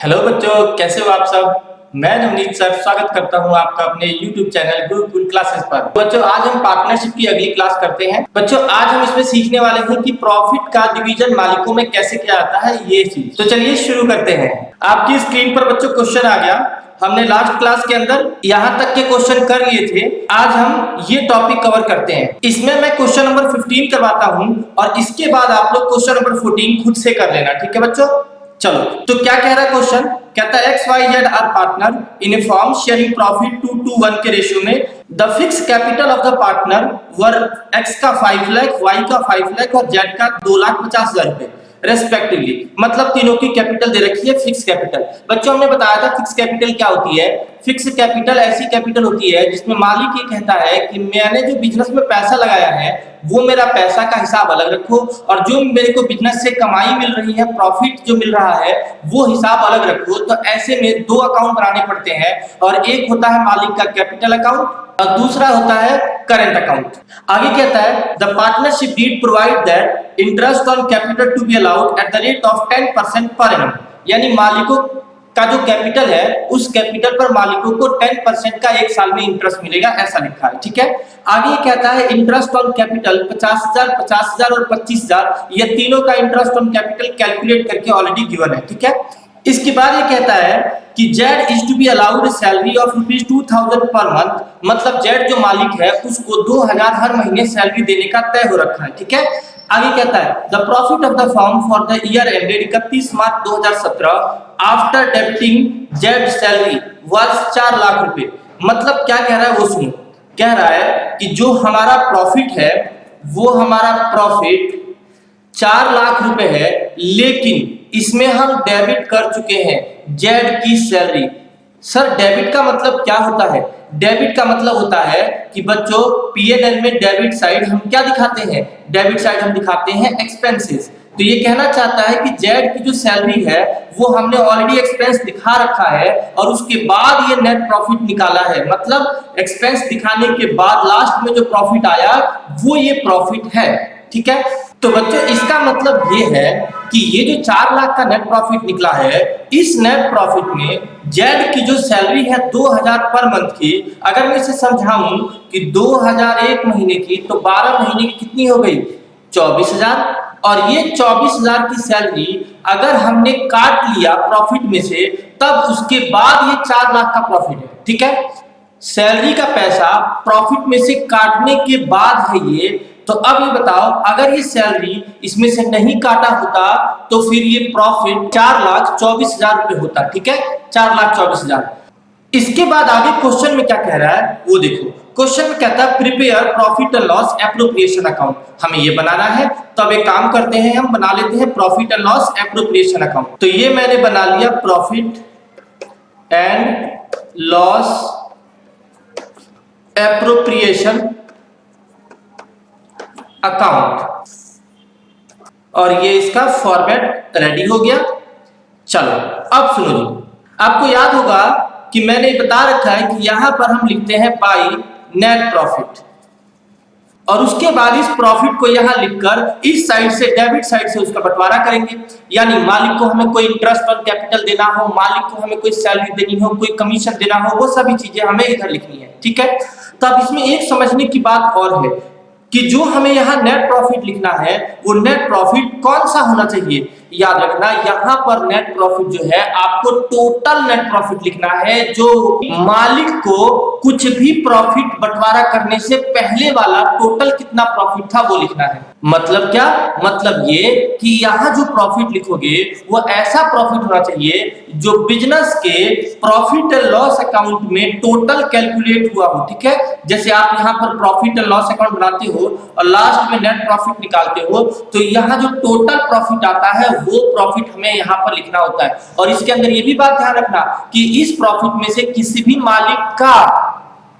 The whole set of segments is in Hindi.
हेलो बच्चों, कैसे हो आप सब। मैं नवनीत सर स्वागत करता हूं आपका अपने YouTube चैनल गुरुकुल क्लासेस पर। बच्चों, आज हम पार्टनरशिप की अगली क्लास करते हैं। बच्चों, आज हम इसमें सीखने वाले हैं कि प्रॉफिट का डिवीजन मालिकों में कैसे किया जाता है, ये चीज। तो चलिए शुरू करते हैं। आपकी स्क्रीन पर बच्चों क्वेश्चन आ गया। हमने लास्ट क्लास के अंदर यहाँ तक के क्वेश्चन कर लिए थे। आज हम ये टॉपिक कवर करते हैं। इसमें मैं क्वेश्चन नंबर 15 करवाता हूँ और इसके बाद आप लोग क्वेश्चन नंबर 14 खुद से कर लेना, ठीक है बच्चों। चलो, तो क्या कह रहा है क्वेश्चन। कहता है XYZ are partner in a form sharing profit 2:1 के रेशियो में। The fix capital of the partner were X का 5 लाख, Y का 5 लाख और Z का 2,50,000 रुपए रेस्पेक्टिवली। मतलब तीनों की कैपिटल दे रखी है फिक्स कैपिटल। बच्चों, हमने बताया था फिक्स कैपिटल क्या होती है। फिक्स कैपिटल ऐसी कैपिटल होती है जिसमें मालिक ये कहता है कि मैंने जो बिजनेस में पैसा लगाया है वो मेरा पैसा का हिसाब अलग रखो, और जो मेरे को बिजनेस से कमाई मिल रही है, प्रॉफिट जो मिल रहा है वो हिसाब अलग रखो। तो ऐसे में दो अकाउंट बनाने पड़ते हैं, और एक होता है मालिक का कैपिटल अकाउंट और दूसरा होता है करंट अकाउंट। आगे कहता है the partnership deed provide that interest on capital to be allowed at the rate of 10% per annum. यानी मालिकों का जो कैपिटल है उस कैपिटल पर मालिकों को 10% का एक साल में इंटरेस्ट मिलेगा, ऐसा लिखा है, ठीक है। आगे कहता है इंटरेस्ट ऑन कैपिटल 50,000, 50,000 और 25,000, ये तीनों का इंटरेस्ट ऑन कैपिटल कैलकुलेट करके ऑलरेडी गिवन है, ठीक है। इसके बाद ये कहता है कि Z is to be allowed salary of ₹2,000 per month. मतलब जेड जो मालिक है उसको 2,000 हर महीने सैलरी देने का तय हो रखा है, ठीक है। आगे कहता है the profit of the firm for the year ended 31 March 2017 after debiting Z salary was 4 lakh रुपए। मतलब क्या कह रहा है वो सुनो। कह रहा है कि जो हमारा प्रॉफिट है वो हमारा प्रॉफिट 4 लाख रुपए है, लेकिन इसमें हम डेबिट कर चुके हैं जेड की सैलरी। सर, डेबिट का मतलब क्या होता है। डेबिट का मतलब होता है कि बच्चों P&L में डेबिट साइड हम क्या दिखाते हैं, डेबिट साइड हम दिखाते हैं एक्सपेंसेस। तो ये कहना चाहता है कि जेड की जो सैलरी है वो हमने ऑलरेडी एक्सपेंस दिखा रखा है और उसके बाद ये नेट प्रॉफिट निकाला है। मतलब एक्सपेंस दिखाने के बाद लास्ट में जो प्रॉफिट आया वो ये प्रॉफिट है, ठीक है। तो बच्चों इसका मतलब ये है कि ये जो 4 लाख का नेट प्रॉफिट निकला है, इस नेट प्रॉफिट में जेड की जो सैलरी है 2,000 पर मंथ की, अगर मैं इसे समझाऊं कि 2,000 एक महीने की, तो 12 महीने की कितनी हो गई, 24,000। और ये 24,000 की सैलरी अगर हमने काट लिया प्रॉफिट में से, तब उसके बाद ये 4 लाख का प्रॉफिट है, ठीक है। सैलरी का पैसा प्रॉफिट में से काटने के बाद है ये। तो अब ये बताओ, अगर ये सैलरी इसमें से नहीं काटा होता तो फिर ये प्रॉफिट 4,24,000 रुपए होता, ठीक है, 4,24,000। इसके बाद आगे क्वेश्चन में क्या कह रहा है वो देखो। क्वेश्चन में कहता है prepare profit and loss appropriation account. हमें ये बनाना है, तो अब एक काम करते हैं, हम बना लेते हैं profit and loss appropriation account. तो ये मैंने बना लिया profit and loss appropriation account, और ये इसका फॉर्मेट रेडी हो गया। चलो अब सुनो जी, आपको याद होगा कि मैंने बता रखा है कि यहां पर हम लिखते हैं बाय नेट प्रॉफिट, और उसके बाद इस प्रॉफिट को यहां लिखकर इस साइड से डेबिट साइड से उसका बंटवारा करेंगे। यानी मालिक को हमें कोई इंटरेस्ट ऑन कैपिटल देना हो, मालिक को हमें कोई सैलरी देनी हो, कोई कमीशन देना हो, वो सभी चीजें हमें इधर लिखनी है, ठीक है। तो अब इसमें एक समझने की बात और है कि जो हमें यहाँ नेट प्रॉफिट लिखना है वो नेट प्रॉफिट कौन सा होना चाहिए। याद रखना, यहाँ पर नेट प्रॉफिट जो है आपको टोटल नेट प्रॉफिट लिखना है, जो मालिक को कुछ भी प्रॉफिट बंटवारा करने से पहले वाला टोटल कितना प्रॉफिट था वो लिखना है। मतलब क्या, मतलब ये कि यहाँ जो प्रॉफिट लिखोगे वो ऐसा प्रॉफिट होना चाहिए जो बिजनेस के प्रॉफिट एंड लॉस अकाउंट में टोटल कैलकुलेट हुआ हो, ठीक है। जैसे आप यहाँ पर प्रॉफिट एंड लॉस अकाउंट बनाते हो और लास्ट में नेट प्रॉफिट निकालते हो, तो यहाँ जो टोटल प्रॉफिट आता है वो प्रॉफिट हमें यहाँ पर लिखना होता है। और इसके अंदर ये भी बात ध्यान रखना कि इस प्रॉफिट में से किसी भी मालिक का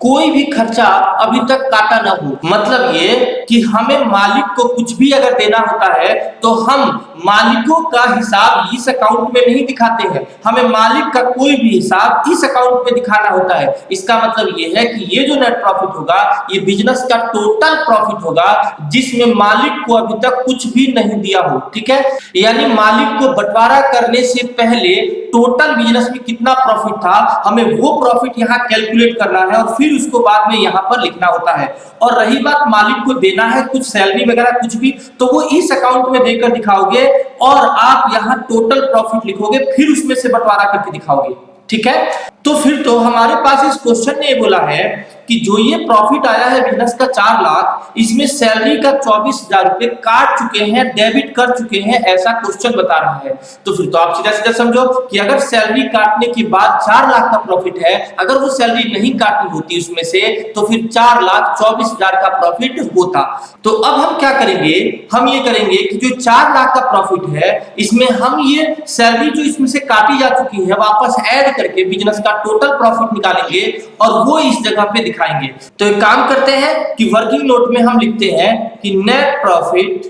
कोई भी खर्चा अभी तक काटा ना हो। मतलब ये कि हमें मालिक को कुछ भी अगर देना होता है तो हम मालिकों का हिसाब इस अकाउंट में नहीं दिखाते हैं, हमें मालिक का कोई भी हिसाब इस अकाउंट में दिखाना होता है। इसका मतलब ये है कि ये जो नेट प्रॉफिट होगा ये बिजनेस का टोटल प्रॉफिट होगा जिसमें मालिक को अभी तक कुछ भी नहीं दिया हो। ठीक है, यानी मालिक को बंटवारा करने से पहले टोटल बिजनेस में कितना प्रॉफिट था हमें वो प्रॉफिट यहाँ कैलकुलेट करना है और फिर उसको बाद में यहाँ पर लिखना होता है। और रही बात मालिक को देना है कुछ सैलरी वगैरह कुछ भी, तो वो इस अकाउंट में देकर दिखाओगे और आप यहाँ टोटल प्रॉफिट लिखोगे, फिर उसमें से बंटवारा करके दिखाओगे। ठीक है, तो फिर तो हमारे पास इस क्वेश्चन ने बोला है कि जो ये प्रॉफिट आया है बिजनेस का 4 लाख, इसमें सैलरी का 24,000 रुपए काट चुके हैं, डेबिट कर चुके हैं, ऐसा क्वेश्चन बता रहा है। तो फिर तो आप सीधा सीधा समझो कि अगर सैलरी काटने के बाद 4 लाख का प्रॉफिट है, अगर वो सैलरी नहीं काटनी होती उसमें से तो फिर 4,24,000 का प्रॉफिट होता। तो अब हम क्या करेंगे, हम ये करेंगे कि जो 4 लाख का प्रॉफिट है इसमें हम ये सैलरी जो इसमें से काटी जा चुकी है वापस ऐड करके बिजनेस का टोटल प्रॉफिट निकालेंगे और वो इस जगह पे दिखाएंगे। तो एक काम करते हैं कि वर्किंग नोट में हम लिखते हैं कि नेट प्रॉफिट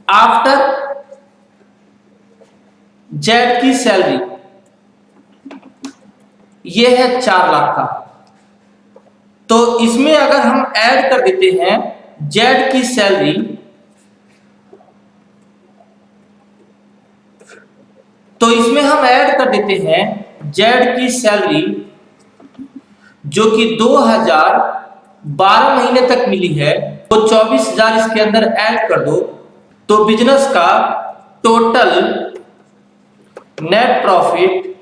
आफ्टर जेड की सैलरी ये है 4 लाख का। तो इसमें अगर हम ऐड कर देते हैं जेड की सैलरी, तो इसमें हम ऐड कर देते हैं जेड की सैलरी जो कि 2012 महीने तक मिली है, तो 24,000 इसके अंदर ऐड कर दो, तो बिजनेस का टोटल नेट प्रॉफिट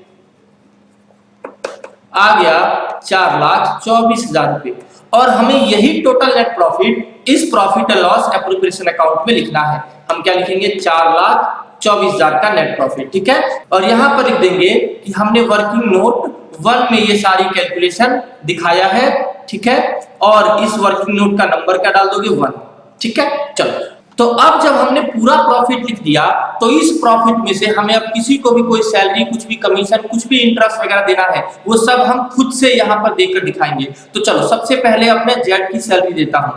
आ गया 4,24,000 रुपए। और हमें यही टोटल नेट प्रॉफिट इस profit and loss appropriation account में लिखना है। हम क्या लिखेंगे, 4,24,000 का नेट प्रॉफिट। ठीक है, और यहां पर लिख देंगे कि हमने वर्किंग नोट 1 में ये सारी कैलकुलेशन दिखाया है। ठीक है, और इस वर्किंग नोट का नंबर क्या डाल दोगे, 1। ठीक है, चलो। तो अब जब हमने पूरा प्रॉफिट लिख दिया तो इस प्रॉफिट में से हमें अब किसी को भी कोई सैलरी, कुछ भी कमीशन, कुछ भी इंटरेस्ट वगैरह देना है वो सब हम खुद से यहां पर देकर दिखाएंगे। तो चलो सबसे पहले अब मैं जेड की सैलरी देता हूं।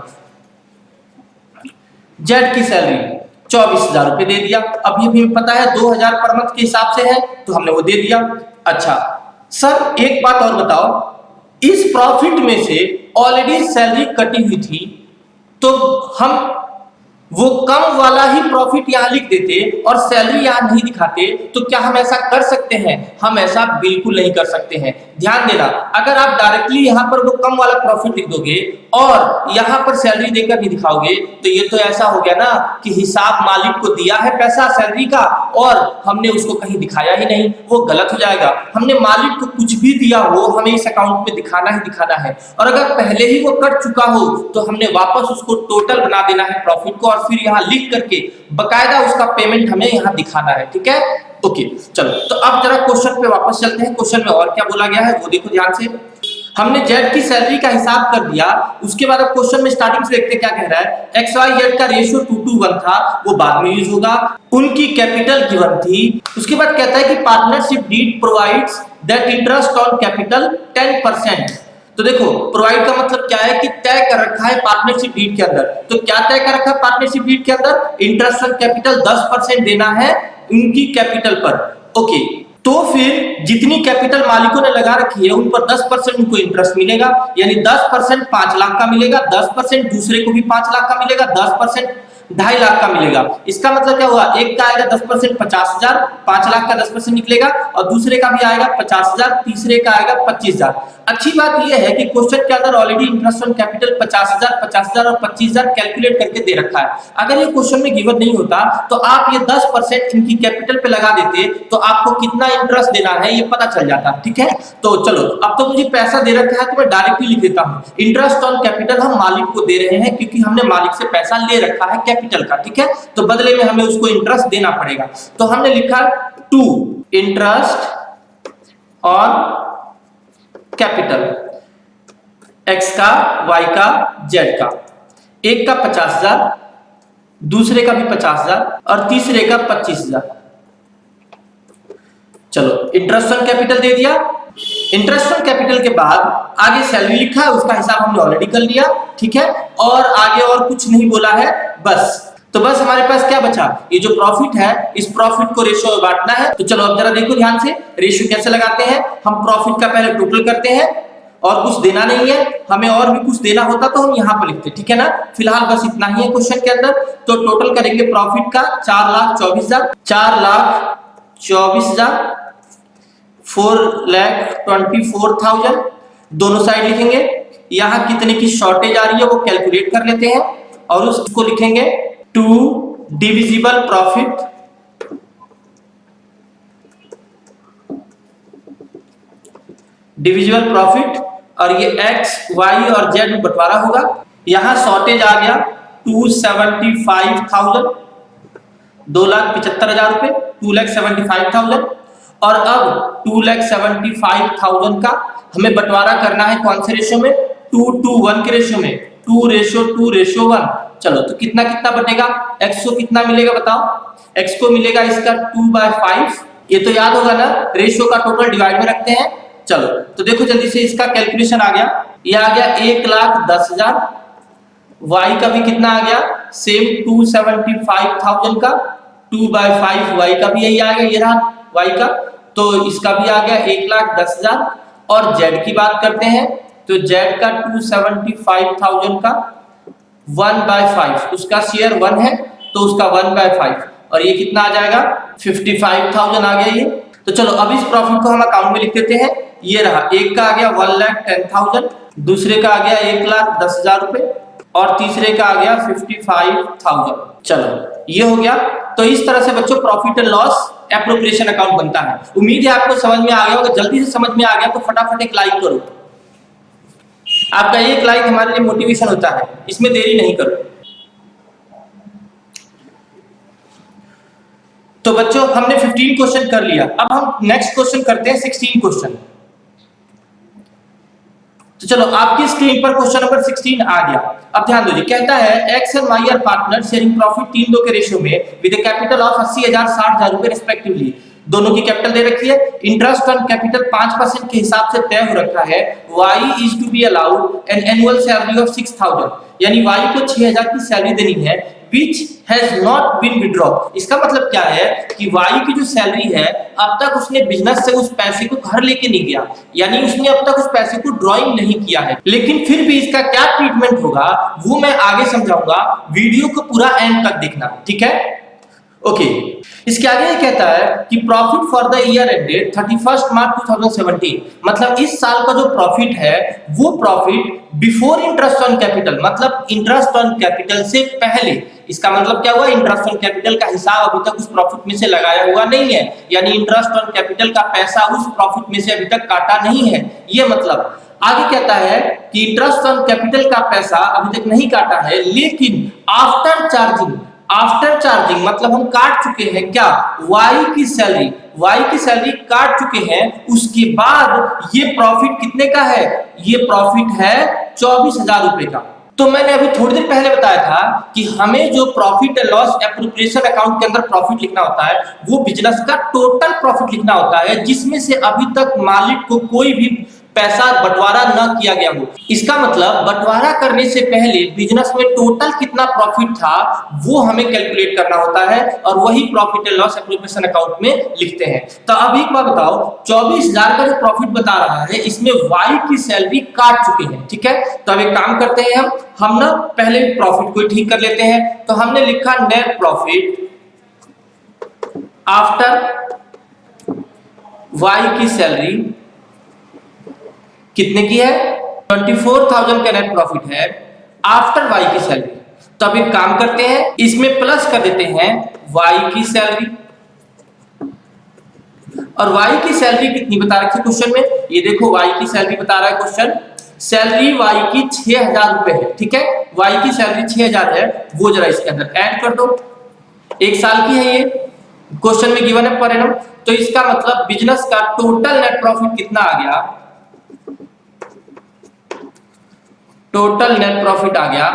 जेड की सैलरी 24,000 रुपए दे दिया। अब ये भी पता है 2,000 पर मंथ के हिसाब से है तो हमने वो दे दिया। अच्छा सर एक बात और बताओ, इस प्रॉफिट में से ऑलरेडी सैलरी कटी हुई थी तो हम वो कम वाला ही प्रॉफिट यहां लिख देते और सैलरी यहां नहीं दिखाते, तो क्या हम ऐसा कर सकते हैं? हम ऐसा बिल्कुल नहीं कर सकते हैं। ध्यान देना, अगर आप डायरेक्टली यहां पर वो कम वाला प्रॉफिट लिख दोगे और यहां पर सैलरी देकर नहीं दिखाओगे तो ये तो ऐसा हो गया ना कि हिसाब मालिक को दिया है पैसा सैलरी का और हमने उसको कहीं दिखाया ही नहीं, वो गलत हो जाएगा। हमने मालिक को कुछ भी दिया हो हमें इस अकाउंट में दिखाना ही दिखाना है, और अगर पहले ही वो कट चुका हो तो हमने वापस उसको टोटल बना देना है प्रॉफिट को और फिर यहां लिख करके बकायदा उसका पेमेंट हमें यहां दिखाना है। ठीक है, ओके चलो। तो अब जरा क्वेश्चन पे वापस चलते हैं। क्वेश्चन में और क्या बोला गया है वो देखो ध्यान से। हमने जेड की सैलरी का हिसाब कर दिया, उसके बाद अब क्वेश्चन में स्टार्टिंग से देखते क्या कह रहा है। एक्स वाई जेड का रेशियो 2:1 था, वो बाद में यूज होगा। उनकी कैपिटल गिवन थी। उसके बाद कहता है कि partnership deed provides that interest on capital 10%। तो देखो प्रोवाइड का मतलब क्या है कि तय कर रखा है पार्टनरशिप डीड के अंदर। तो क्या तय कर रखा है पार्टनरशिप डीड के अंदर? इंटरेस्ट ऑन कैपिटल 10% देना है उनकी कैपिटल पर। ओके, तो फिर जितनी कैपिटल मालिकों ने लगा रखी है उन पर 10% उनको इंटरेस्ट मिलेगा, यानी 10% 5 लाख का मिलेगा, 10% दूसरे को भी 5 लाख का मिलेगा, 10% 2.5 लाख का मिलेगा। इसका मतलब क्या हुआ, एक का आएगा 10% 50,000, 5 लाख का 10% निकलेगा, और दूसरे का भी आएगा 50,000, तीसरे का आएगा 25,000। अच्छी बात यह है कि क्वेश्चन के अंदर ऑलरेडी इंटरेस्ट ऑन कैपिटल 50,000, 50,000 और 25,000 कैलकुलेट करके दे रखा है। अगर ये क्वेश्चन में गिवन नहीं होता तो आप ये 10% इनकी कैपिटल पे लगा देते तो आपको कितना इंटरेस्ट देना है ये पता चल जाता। ठीक है, तो चलो अब तो मुझे पैसा दे रखा है तो मैं डायरेक्टली लिख देता हूं। इंटरेस्ट ऑन कैपिटल हम मालिक को दे रहे हैं क्योंकि हमने मालिक से पैसा ले रखा है कैपिटल का। ठीक है, तो बदले में हमें उसको इंटरेस्ट देना पड़ेगा। तो हमने लिखा 2 इंटरेस्ट ऑन कैपिटल, एक्स का, वाई का, जेड का। एक का 50,000, दूसरे का भी 50,000 और तीसरे का 25,000। चलो इंटरेस्ट ऑन कैपिटल दे दिया, इंटरेस्ट ऑन कैपिटल के बाद आगे सैलरी लिखा है, उसका हिसाब हमने ऑलरेडी कर लिया, ठीक है, और आगे और कुछ नहीं बोला है बस। तो बस हमारे पास क्या बचा, ये जो प्रॉफिट है इस प्रॉफिट को रेशियो में बांटना है। तो चलो अब जरा देखो ध्यान से रेशियो कैसे लगाते हैं। हम प्रॉफिट का पहले टोटल करते हैं और कुछ देना नहीं है, हमें और भी कुछ देना होता तो हम यहाँ पर लिखते, ठीक है ना। फिलहाल बस इतना ही है क्वेश्चन के अंदर। तो टोटल करेंगे प्रॉफिट का 4,24,000, 4,24,000, 4,24,000 दोनों साइड लिखेंगे। यहाँ कितने की शॉर्टेज आ रही है वो कैलकुलेट कर लेते हैं और उसको लिखेंगे टू डिविजिबल प्रॉफिट और ये x, y और z में बंटवारा होगा। यहां शॉर्टेज आ गया 275,000, 2,75,000 रुपए, 2,75,000। और अब 2,75,000 का हमें बंटवारा करना है कौन से रेशियो में, 2:1 के रेशियो में, 2:1। चलो तो कितना कितना बटेगा, x को कितना मिलेगा बताओ, x को मिलेगा इसका 2/5। ये तो याद होगा ना, रेशियो का टोटल डिवाइड में रखते हैं। चलो तो देखो जल्दी से इसका कैलकुलेशन आ गया, ये आ गया 1,10,000। y का भी कितना आ गया, सेम 275,000 का 2/5, y का भी यही आ गया, ये रहा y का, तो इसका भी आ गया 1,10,000। और z की बात करते हैं तो z का 275,000 का 1/5, उसका शेयर 1 है तो उसका 1/5, और ये कितना आ जाएगा 55,000 आ गया ये। तो चलो अब इस प्रॉफिट को हम अकाउंट में लिख देते हैं। ये रहा, एक का आ गया 1,10,000, दूसरे का आ गया 1,10,000 रुपए और तीसरे का आ गया 55,000। चलो ये हो गया। तो इस तरह से बच्चों profit and loss appropriation account बनता है। उम्मीद है आपको समझ में आ गया होगा। जल्दी से समझ में आ गया तो फटाफट एक लाइक करो, आपका एक लाइक हमारे लिए मोटिवेशन होता है, इसमें देरी नहीं करो। तो बच्चों हमने 15 क्वेश्चन कर लिया, अब हम नेक्स्ट क्वेश्चन करते हैं 16 क्वेश्चन। तो चलो आपकी स्क्रीन पर क्वेश्चन नंबर 16 आ गया। अब ध्यान दो जी, कहता है X and Y are partner sharing profit 3-2 के रेशियो में विद ए कैपिटल ऑफ 80,000 60,000 रुपए रिस्पेक्टिवली। दोनों की कैपिटल दे रखी है, इंटरेस्ट ऑन कैपिटल 5% के हिसाब से तय हो रखा है। y is to be allowed an annual salary of 6,000, यानी y को 6,000 की सैलरी देनी है, which has not been withdrawn। इसका मतलब क्या है कि y की जो सैलरी है अब तक उसने बिजनेस से उस पैसे को घर लेके नहीं गया, यानी उसने अब तक उस पैसे को ड्रॉइंग नहीं किया है। लेकिन फिर भी इसका क्या ट्रीटमेंट होगा वो मैं आगे समझाऊंगा, वीडियो को पूरा एंड तक देखना, ठीक है। ओके इसके आगे ये कहता है कि profit for the year ended 31 मार्च 2017, मतलब इस साल का जो प्रॉफिट है वो profit before interest on capital, मतलब इंटरेस्ट ऑन कैपिटल से पहले। इसका मतलब क्या हुआ, इंटरेस्ट ऑन कैपिटल का हिसाब अभी तक उस प्रॉफिट में से लगाया हुआ नहीं है, यानी इंटरेस्ट ऑन कैपिटल का पैसा उस प्रॉफिट में से अभी तक काटा नहीं है, ये मतलब। आगे कहता है कि इंटरेस्ट ऑन कैपिटल का पैसा अभी तक नहीं काटा है, लेकिन आफ्टर चार्जिंग मतलब हम काट चुके हैं क्या, y की सैलरी काट चुके हैं, उसके बाद ये प्रॉफिट कितने का है, ये प्रॉफिट है 24,000 रुपए का। तो मैंने अभी थोड़ी देर पहले बताया था कि हमें जो profit and loss appropriation account के अंदर प्रॉफिट लिखना होता है वो बिजनेस का टोटल प्रॉफिट लिखना होता है, जिसमें से अभी तक मालिक को कोई भी पैसा बंटवारा न किया गया हो। इसका मतलब बंटवारा करने से पहले बिजनेस में टोटल कितना प्रॉफिट था वो हमें कैलकुलेट करना होता है, और वही profit and loss appropriation account में लिखते हैं। तो अब एक बात बताओ, 24,000 का जो प्रॉफिट बता रहा है इसमें वाई की सैलरी काट चुके हैं, ठीक है। तो अब एक काम करते हैं, हम ना पहले प्रॉफिट को ठीक कर लेते हैं। तो हमने लिखा नेट प्रॉफिट आफ्टर वाई की सैलरी कितने की है, 24,000 का नेट प्रॉफिट है आफ्टर वाई की सैलरी। तो अब एक काम करते हैं, इसमें प्लस कर देते हैं वाई की सैलरी, और वाई की सैलरी कितनी बता रखी है क्वेश्चन में, ये देखो वाई की सैलरी बता रहा है क्वेश्चन, सैलरी वाई की 6,000 रुपए है, ठीक है। वाई की सैलरी 6,000 है, वो जरा इसके अंदर ऐड कर दो, एक साल की है ये, क्वेश्चन में गिवन है पर एनम। तो इसका मतलब बिजनेस का टोटल नेट प्रॉफिट कितना आ गया, टोटल नेट प्रॉफिट आ गया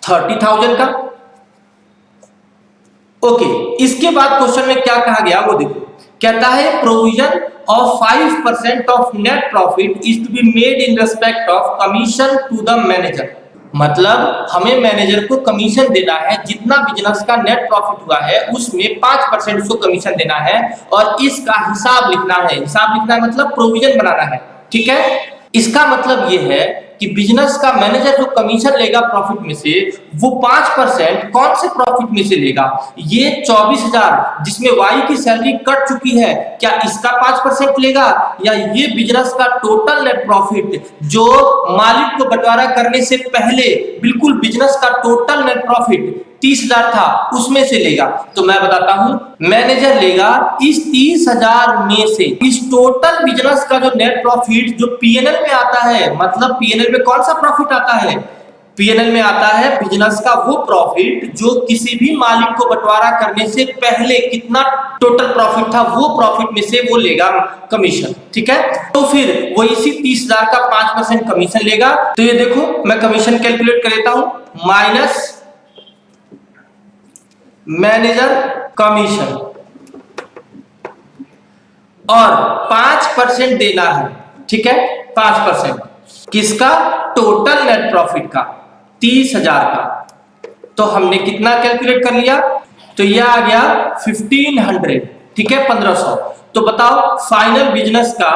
30,000 का। ओके इसके बाद क्वेश्चन में क्या कहा गया वो देखो, कहता है provision of 5% of net profit is to be made in respect of commission to the manager. मतलब हमें मैनेजर को कमीशन देना है, जितना बिजनेस का नेट प्रॉफिट हुआ है उसमें 5% उसको कमीशन देना है और इसका हिसाब लिखना है। हिसाब लिखना है मतलब प्रोविजन बनाना है, ठीक है। इसका मतलब यह है कि बिजनेस का मैनेजर जो कमीशन लेगा प्रॉफिट में से, वो 5% कौन से प्रॉफिट में से लेगा? ये 24,000 जिसमें वाई की सैलरी कट चुकी है, क्या इसका 5% लेगा या ये बिजनेस का टोटल नेट प्रॉफिट जो मालिक को बंटवारा करने से पहले बिल्कुल बिजनेस का टोटल नेट प्रॉफिट 30,000 था उसमें से लेगा? तो मैं बताता हूं, मैनेजर लेगा इस 30,000 में से इस टोटल बिजनेस का जो नेट प्रॉफिट जो पीएनएल में आता है, मतलब पीएनएल में कौन सा प्रॉफिट आता है? पीएनएल में आता है बिजनेस का वो प्रॉफिट जो किसी भी मालिक को बंटवारा करने से पहले कितना टोटल प्रॉफिट था, वो प्रॉफिट में से वो लेगा कमीशन, ठीक है। तो फिर वो इसी 30,000 का 5% कमीशन लेगा। तो ये देखो मैं कमीशन कैलकुलेट कर लेता हूं, माइनस मैनेजर कमीशन और 5% देना है, ठीक है। 5% किसका? टोटल नेट प्रॉफिट का, 30,000 का। तो हमने कितना कैलकुलेट कर लिया? तो यह आ गया 1500, ठीक है, 1500। तो बताओ फाइनल बिजनेस का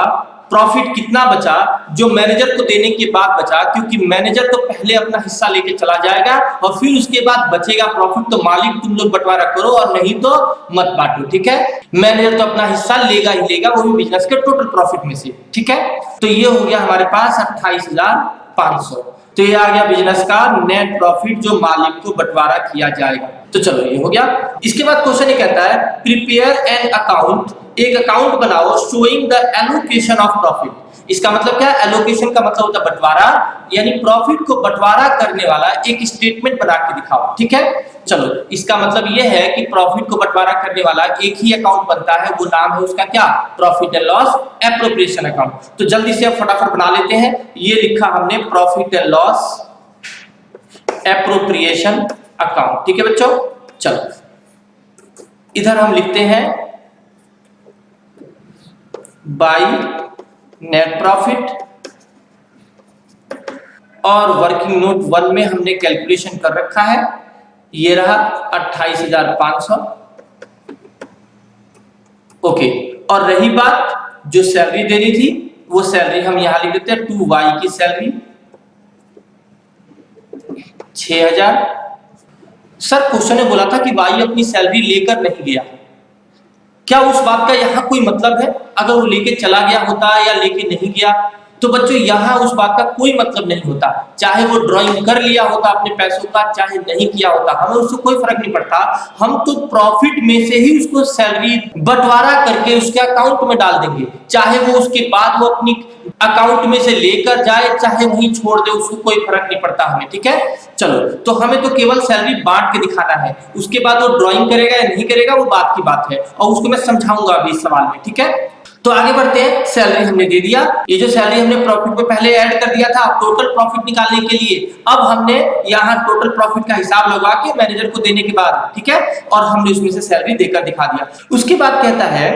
प्रॉफिट कितना बचा जो मैनेजर को देने के बाद बचा, क्योंकि मैनेजर तो पहले अपना हिस्सा लेके चला जाएगा और फिर उसके बाद बचेगा प्रॉफिट तो मालिक तुम लोग बंटवारा करो और नहीं तो मत बांटो, ठीक है। मैनेजर तो अपना हिस्सा लेगा ही लेगा, वो भी बिजनेस के टोटल प्रॉफिट में से, ठीक है। तो ये हो गया हमारे पास 28,500। तो ये आ गया बिजनेस का नेट प्रॉफिट जो मालिक को बंटवारा किया जाएगा। तो चलो ये हो गया। इसके बाद क्वेश्चन ये कहता है प्रिपेयर एन अकाउंट, एक अकाउंट बनाओ showing the allocation of profit. इसका मतलब क्या है? एलोकेशन का मतलब होता है बंटवारा, यानी प्रॉफिट को बंटवारा करने वाला एक स्टेटमेंट बना के दिखाओ, ठीक है। चलो इसका मतलब यह है कि प्रॉफिट को बंटवारा करने वाला एक ही अकाउंट बनता है, वो नाम है उसका क्या? Profit and loss appropriation account. तो जल्दी से अब फटाफट बना लेते हैं। ये लिखा हमने profit and loss appropriation account, ठीक है बच्चों। चलो इधर हम लिखते हैं बाई नेट प्रॉफिट और वर्किंग नोट 1 में हमने कैलकुलेशन कर रखा है, ये रहा 28,500। ओके, और रही बात जो सैलरी देनी थी, वो सैलरी हम यहां लिख देते हैं 2y की सैलरी 6,000। सर क्वेश्चन ने बोला था कि वाई अपनी सैलरी लेकर नहीं गया, क्या उस बात का यहाँ कोई मतलब है? अगर वो लेके चला गया होता या लेके नहीं गया तो बच्चों यहाँ उस बात का कोई मतलब नहीं होता। चाहे वो ड्राइंग कर लिया होता अपने पैसों का, चाहे नहीं किया होता, हमें उससे कोई फर्क नहीं पड़ता। हम तो प्रॉफिट में से ही उसको सैलरी बंटवारा करके उसके अकाउंट में डाल देंगे, चाहे वो उसके बाद वो अपनी अकाउंट में से लेकर जाए चाहे वहीं छोड़ दे, उसको कोई फर्क नहीं पड़ता हमें, ठीक है। चलो तो हमें तो केवल सैलरी बांट के दिखाना है, उसके बाद वो ड्राइंग करेगा या नहीं करेगा वो बात की बात है और उसको मैं समझाऊंगा अभी इस सवाल में, ठीक है। तो आगे बढ़ते हैं। सैलरी हमने दे दिया, ये जो सैलरी हमने प्रॉफिट में पहले ऐड कर दिया था टोटल प्रॉफिट निकालने के लिए, अब हमने यहाँ टोटल प्रॉफिट का हिसाब लगा के मैनेजर को देने के बाद, ठीक है, और हमने उसमें से सैलरी देकर दिखा दिया। उसके बाद कहता है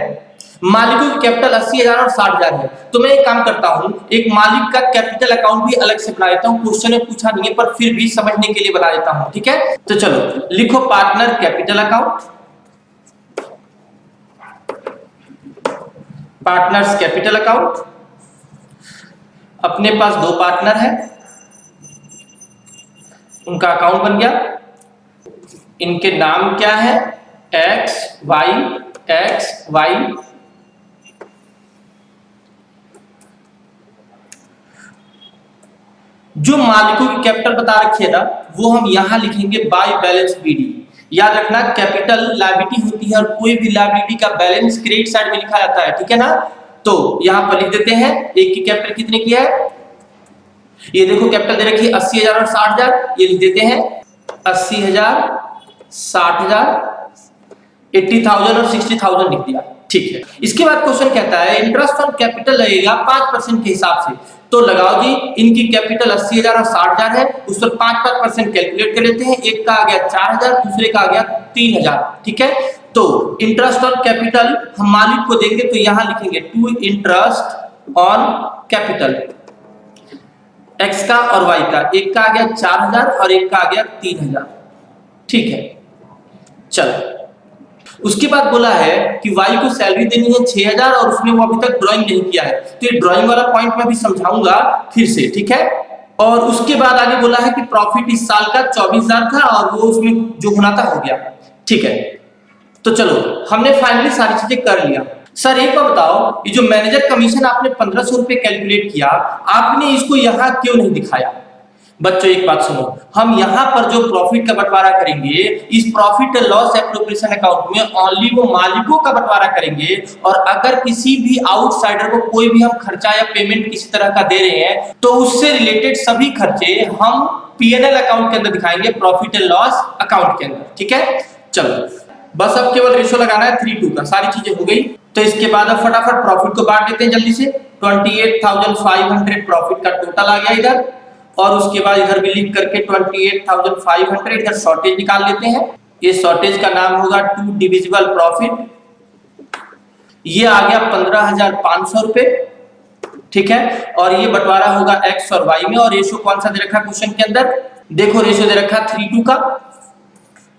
मालिकों की कैपिटल 80,000 और 60,000 है। तो मैं एक काम करता हूं, एक मालिक का कैपिटल अकाउंट भी अलग से बना देता हूं। क्वेश्चन में पूछा नहीं है पर फिर भी समझने के लिए बना देता हूं, ठीक है। तो चलो लिखो partner capital account, partners capital account. अपने पास दो पार्टनर है, उनका अकाउंट बन गया, इनके नाम क्या है? X Y. जो मालिकों की कैपिटल बता रखी है ना, वो हम यहां लिखेंगे बाय बैलेंस बीडी। याद रखना कैपिटल लायबिलिटी होती है और कोई भी लायबिलिटी का बैलेंस क्रेडिट साइड में लिखा जाता है, ठीक है ना। तो यहां पर लिख देते हैं एक की कैपिटल कितने की है, ये देखो कैपिटल दे रखी है 80,000 और 60,000, ये लिख देते हैं 80,000 60,000 80,000 और 60,000 लिख दिया, ठीक है। इसके बाद क्वेश्चन कहता है इंटरेस्ट ऑन कैपिटल लगेगा 5% के हिसाब से। तो लगाओ जी, इनकी कैपिटल 80,000 और 60,000 है, उस पर 5% कैलकुलेट कर लेते हैं। एक का आ गया 4,000, दूसरे का आ गया 3,000, ठीक है। तो इंटरेस्ट ऑन कैपिटल हम मालिक को देंगे तो यहां लिखेंगे to interest on capital, X का और वाई का, एक का आ गया 4000 और एक का आ गया 3000। ठीक है, चलो उसके बाद बोला है कि वाई को सैलरी देनी है 6000 और उसने वो अभी तक ड्राइंग नहीं किया है, तो ये ड्राइंग वाला पॉइंट मैं भी समझाऊंगा फिर से। ठीक है, और उसके बाद आगे बोला है कि प्रॉफिट इस साल का 24000 था और वो उसमें जो होना था हो गया। ठीक है, तो चलो हमने फाइनली सारी चीजें कर लिया। सर एक बार बताओ, ये जो मैनेजर कमीशन आपने 1500 रुपए कैलकुलेट किया, आपने इसको यहाँ क्यों नहीं दिखाया? बच्चों एक बात सुनो, हम यहाँ पर जो प्रॉफिट का बंटवारा करेंगे, इस profit and loss appropriation account में ओनली वो मालिकों का बंटवारा करेंगे, और अगर किसी भी आउटसाइडर को कोई भी हम खर्चा या पेमेंट किसी तरह का दे रहे हैं तो उससे रिलेटेड सभी खर्चे हम P&L अकाउंट के अंदर दिखाएंगे, प्रॉफिट एंड लॉस अकाउंट के अंदर। ठीक है, चलो बस अब केवल रेशो लगाना है 3:2 का, सारी चीजें हो गई। तो इसके बाद अब फटाफट प्रॉफिट को बांट देते हैं जल्दी से। 28,500 प्रॉफिट का टोटल आ गया इधर, और उसके बाद इधर भी लिख करके 28,500 इधर शॉर्टेज निकाल लेते हैं। ये शॉर्टेज का नाम होगा 2 डिविजिबल प्रॉफिट। ये आ गया 15,500 रुपए। ठीक है, और ये बंटवारा होगा एक्स और वाई में, और रेशो कौन सा दे रखा क्वेश्चन के अंदर? देखो रेशो दे रखा 3:2 का,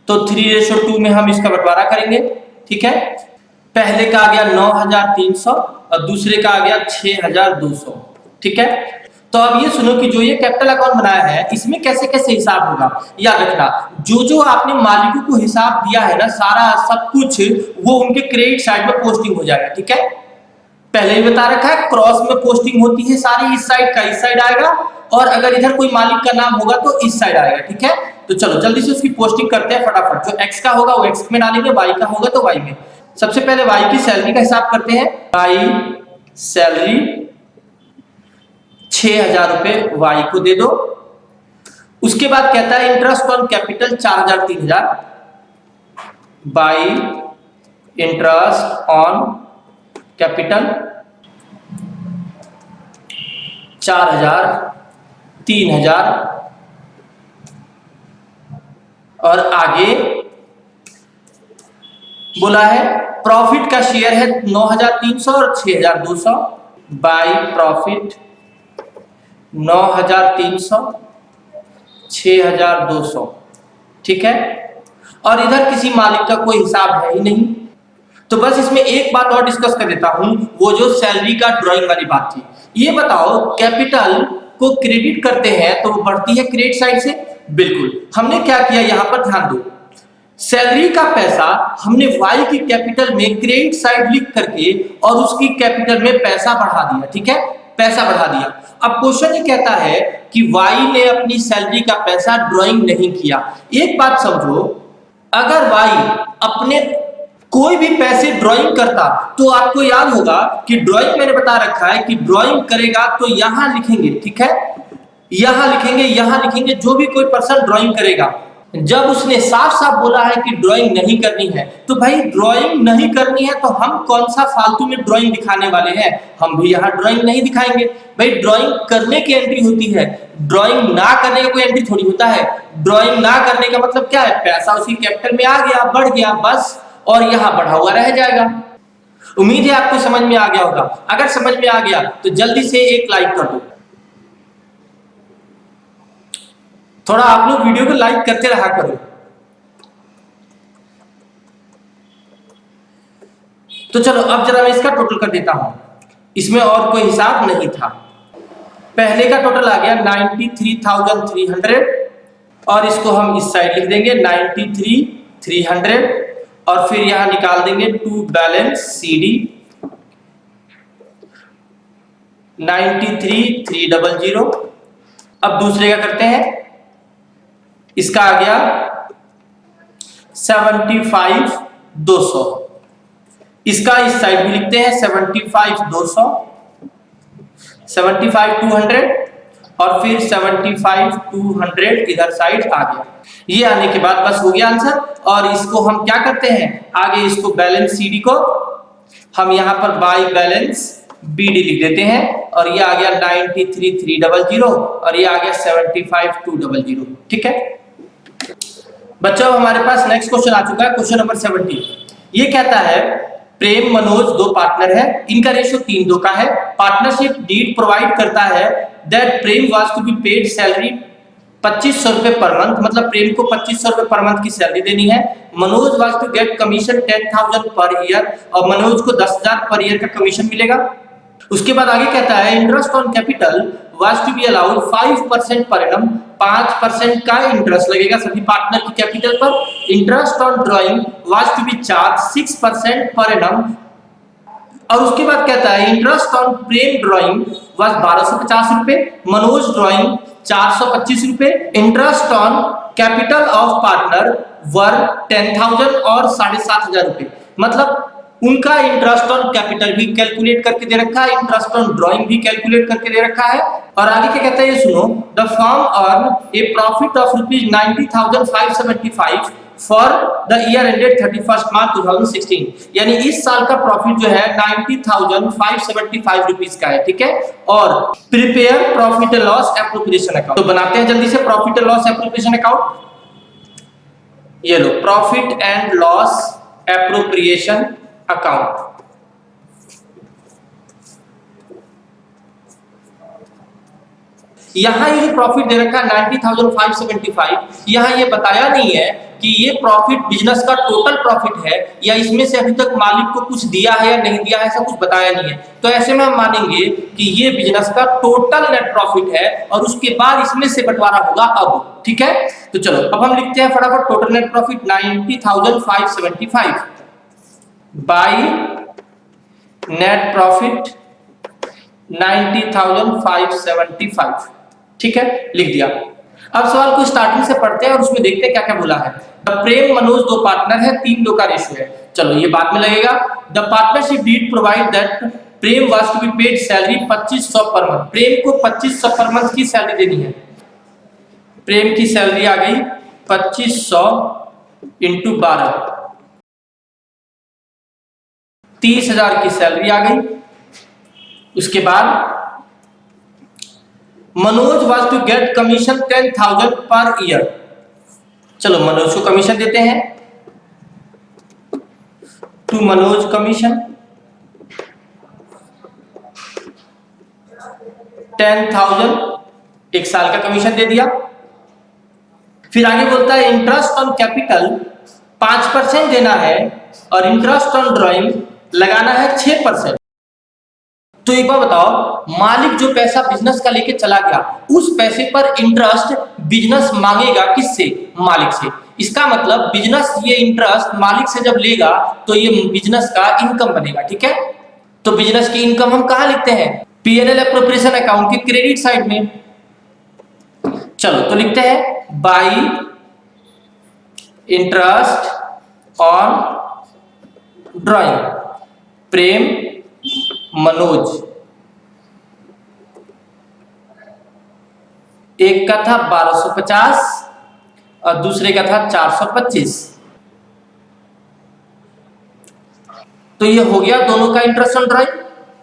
तो 3:2 में हम इसका बंटवारा करेंगे। ठीक है, पहले का आ गया 9,300 और दूसरे का आ गया 6,200। ठीक है, तो अब ये सुनो कि जो ये कैपिटल अकाउंट बनाया है इसमें कैसे कैसे हिसाब होगा, याद रखना। जो जो आपने मालिकों को हिसाब दिया है ना, सारा सब कुछ वो उनके क्रेडिट साइड में पोस्टिंग हो जाएगा। ठीक है, पहले ही बता रखा है, क्रॉस में पोस्टिंग होती है सारी, इस साइड का इस साइड आएगा, और अगर इधर कोई मालिक का नाम होगा तो इस साइड आएगा। ठीक है, तो चलो जल्दी से उसकी पोस्टिंग करते हैं फटाफट। जो एक्स का होगा वो एक्स में डालेंगे, वाई का होगा तो वाई में। सबसे पहले वाई की सैलरी का हिसाब करते हैं। वाई सैलरी 6,000 रुपए वाई को दे दो। उसके बाद कहता है interest on capital 4,000 3,000 by interest on capital 4,000 3,000, और आगे बोला है प्रॉफिट का शेयर है 9,300 और 6,200 बाई प्रॉफिट 9,300 6,200। ठीक है, और इधर किसी मालिक का कोई हिसाब है ही नहीं, तो बस इसमें एक बात और डिस्कस कर देता हूं, वो जो सैलरी का ड्राइंग वाली बात थी। ये बताओ, कैपिटल को क्रेडिट करते हैं तो वो बढ़ती है क्रेडिट साइड से। बिल्कुल, हमने क्या किया यहां पर ध्यान दो, सैलरी का पैसा हमने वाई की कैपिटल में क्रेडिट साइड लिख करके और उसकी कैपिटल में पैसा बढ़ा दिया। ठीक है, पैसा बढ़ा दिया। अब क्वेश्चन ये कहता है कि वाई ने अपनी सैलरी का पैसा ड्राइंग नहीं किया। एक बात समझो, अगर वाई अपने कोई भी पैसे ड्राइंग करता तो आपको याद होगा कि ड्राइंग मैंने बता रखा है कि ड्राइंग करेगा तो यहां लिखेंगे। ठीक है, यहां लिखेंगे जो भी कोई पर्सन ड्राइंग करेगा। जब उसने साफ साफ बोला है कि ड्राइंग नहीं करनी है, तो भाई ड्राइंग नहीं करनी है तो हम कौन सा फालतू में ड्राइंग दिखाने वाले हैं? हम भी यहाँ ड्राइंग नहीं दिखाएंगे। भाई ड्राइंग करने की एंट्री होती है, ड्राइंग ना करने का कोई एंट्री थोड़ी होता है। ड्राइंग ना करने का मतलब क्या है? पैसा उसकी कैपिटल में आ गया, बढ़ गया बस, और यहाँ बढ़ा हुआ रह जाएगा। उम्मीद है आपको समझ में आ गया होगा। अगर समझ में आ गया तो जल्दी से एक लाइक कर दो। थोड़ा आप लोग वीडियो को लाइक करते रहा करो। तो चलो अब जरा मैं इसका टोटल कर देता हूं। इसमें और कोई हिसाब नहीं था। पहले का टोटल आ गया 93,300, और इसको हम इस साइड लिख देंगे 93,300, और फिर यहां निकाल देंगे टू बैलेंस CD 93,300। अब दूसरे का करते हैं, इसका आ गया 75,200। इसका इस साइड भी लिखते हैं 75,200, 75,200, और फिर 75,200 इधर साइड आ गया। ये आने के बाद बस हो गया आंसर। और इसको हम क्या करते हैं, आगे इसको बैलेंस CD को हम यहां पर बाई बैलेंस BD लिख देते हैं, और ये आ गया 93,300, और ये आ गया 75,200। ठीक है बच्चों, हमारे पास नेक्स्ट क्वेश्चन आ चुका है, क्वेश्चन नंबर 17। ये कहता है प्रेम मनोज दो पार्टनर है, इनका रेशियो 3:2 का है। पार्टनरशिप डीड प्रोवाइड करता है that Prem was to be paid salary 2500 रुपए पर मंथ, मतलब प्रेम को 2500 रुपए पर मंथ की सैलरी देनी है। Manoj was to get commission 10,000 per year, और मनोज को 10,000 पर ईयर का कमीशन मिलेगा। उसके बाद आगे कहता है interest on capital was to be allowed 5% per annum, 5% का इंटरेस्ट लगेगा सभी पार्टनर की कैपिटल पर। Interest on drawing was to be charge 6% per annum, और उसके बाद कहता है interest on Prem drawing was 1250 रुपए, मनोज ड्राइंग 425 रुपए। Interest on capital of partner were 10,000 और 7,500 रुपए, मतलब उनका इंटरेस्ट ऑन कैपिटल भी कैलकुलेट करके दे रखा है, इंटरेस्ट ऑन ड्राइंग भी कैलकुलेट करके दे रखा है। और आगे क्या कहता है ये सुनो, the firm earn A profit of ₹90,575 for the year ended 31 मार्च 2016, यानी इस साल का प्रॉफिट जो है 90,575 रुपीस का है, ठीक है। और prepare profit and loss appropriation account, तो बनाते हैं जल्दी से profit and loss appropriation account. ये लो profit and loss appropriation account. यहां ये प्रॉफिट दे रखा है 90,575, यहां ये बताया नहीं है कि ये प्रॉफिट बिजनेस का टोटल प्रॉफिट है या इसमें से अभी तक मालिक को कुछ दिया है या नहीं दिया है, ऐसा कुछ बताया नहीं है। तो ऐसे में हम मानेंगे कि ये बिजनेस का टोटल नेट प्रॉफिट है और उसके बाद इसमें से बंटवारा होगा अब, ठीक है। तो चलो अब हम लिखते हैं फटाफट total net profit 90,575 by net profit 90,575, ठीक है, लिख दिया। अब सवाल को स्टार्टिंग से पढ़ते हैं और उसमें देखते हैं क्या क्या बोला है। द प्रेम मनोज दो पार्टनर है, 3:2 का रेशियो है। चलो ये बाद में लगेगा। The partnership deed provide that Prem was to be paid salary 2500 per month, प्रेम को 2500 पर मंथ की सैलरी देनी है। प्रेम की सैलरी आ गई 2500 इंटू 12, 30,000 की सैलरी आ गई। उसके बाद Manoj was to get commission 10,000 per year, चलो मनोज को कमीशन देते हैं। टू मनोज कमीशन 10,000, एक साल का कमीशन दे दिया। फिर आगे बोलता है इंटरेस्ट ऑन कैपिटल 5% देना है और इंटरेस्ट ऑन ड्राइंग लगाना है 6%। तो एक बार बताओ, मालिक जो पैसा बिजनेस का लेके चला गया उस पैसे पर इंटरेस्ट बिजनेस मांगेगा किससे? मालिक से। इसका मतलब बिजनेस ये इंटरेस्ट मालिक से जब लेगा तो ये बिजनेस का इनकम बनेगा, ठीक है। तो बिजनेस की इनकम हम कहां लिखते हैं? P&L एप्रोप्रिएशन अकाउंट के क्रेडिट साइड में। चलो तो लिखते हैं बाई इंटरेस्ट ऑन ड्राइंग प्रेम मनोज, एक का था 1250 और दूसरे का था 425। तो ये हो गया दोनों का इंटरेस्ट ऑन ड्राइंग,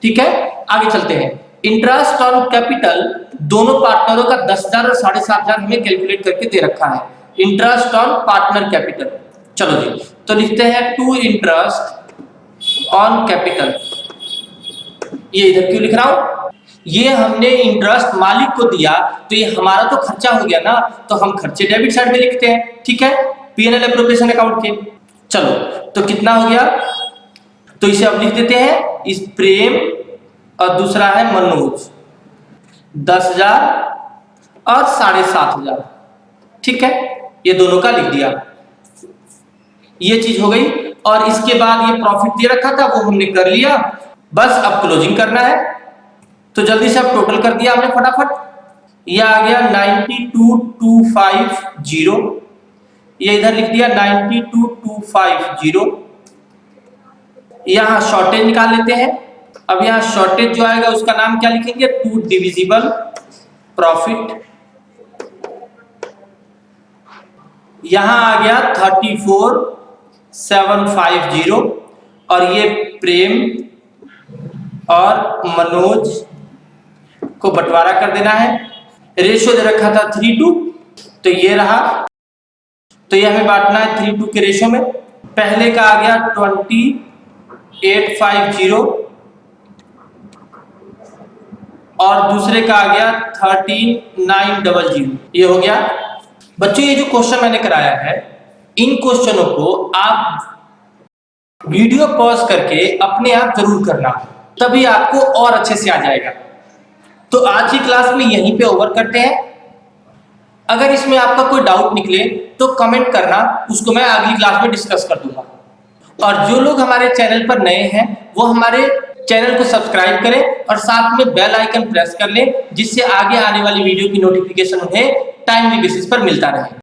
ठीक है। आगे चलते हैं। इंटरेस्ट ऑन कैपिटल दोनों पार्टनरों का 10,000 और 7,500 हमें कैलकुलेट करके दे रखा है। इंटरेस्ट ऑन पार्टनर कैपिटल, चलो जी तो लिखते हैं टू इंटरेस्ट ऑन कैपिटल। ये इधर क्यों लिख रहा हूं? ये हमने इंटरेस्ट मालिक को दिया तो ये हमारा तो खर्चा हो गया ना, तो हम खर्चे डेबिट साइड में लिखते हैं, ठीक है, P&L एप्रोप्रिएशन अकाउंट के। चलो तो कितना हो गया? तो इसे अब लिख देते हैं, इस प्रेम और दूसरा है मनोज 10,000 और 7,500, ठीक है, ये दोनों का लिख दिया। ये चीज हो गई। और इसके बाद ये प्रॉफिट दे रखा था वो हमने कर लिया, बस अब क्लोजिंग करना है। तो जल्दी से अब टोटल कर दिया हमने फटाफट। ये आ गया 92,250, ये इधर लिख दिया 92,250। यहां शॉर्टेज निकाल लेते हैं। अब यहां शॉर्टेज जो आएगा उसका नाम क्या लिखेंगे? To divisible profit. यहां आ गया 34,750 और ये प्रेम और मनोज को बंटवारा कर देना है। रेशियो दे रखा था 3:2, तो ये रहा। तो ये हमें बांटना है 3:2 के रेशियो में। पहले का आ गया 2850 और दूसरे का आ गया 13900। ये हो गया। बच्चों ये जो क्वेश्चन मैंने कराया है, इन क्वेश्चनों को आप वीडियो पॉज करके अपने आप जरूर करना, तभी आपको और अच्छे से आ जाएगा। तो आज की क्लास में यहीं पे ओवर करते हैं। अगर इसमें आपका कोई डाउट निकले तो कमेंट करना, उसको मैं अगली क्लास में डिस्कस कर दूंगा। और जो लोग हमारे चैनल पर नए हैं वो हमारे चैनल को सब्सक्राइब करें और साथ में बेल आइकन प्रेस कर लें, जिससे आगे आने वाली वीडियो की नोटिफिकेशन उन्हें टाइमली बेसिस पर मिलता रहे।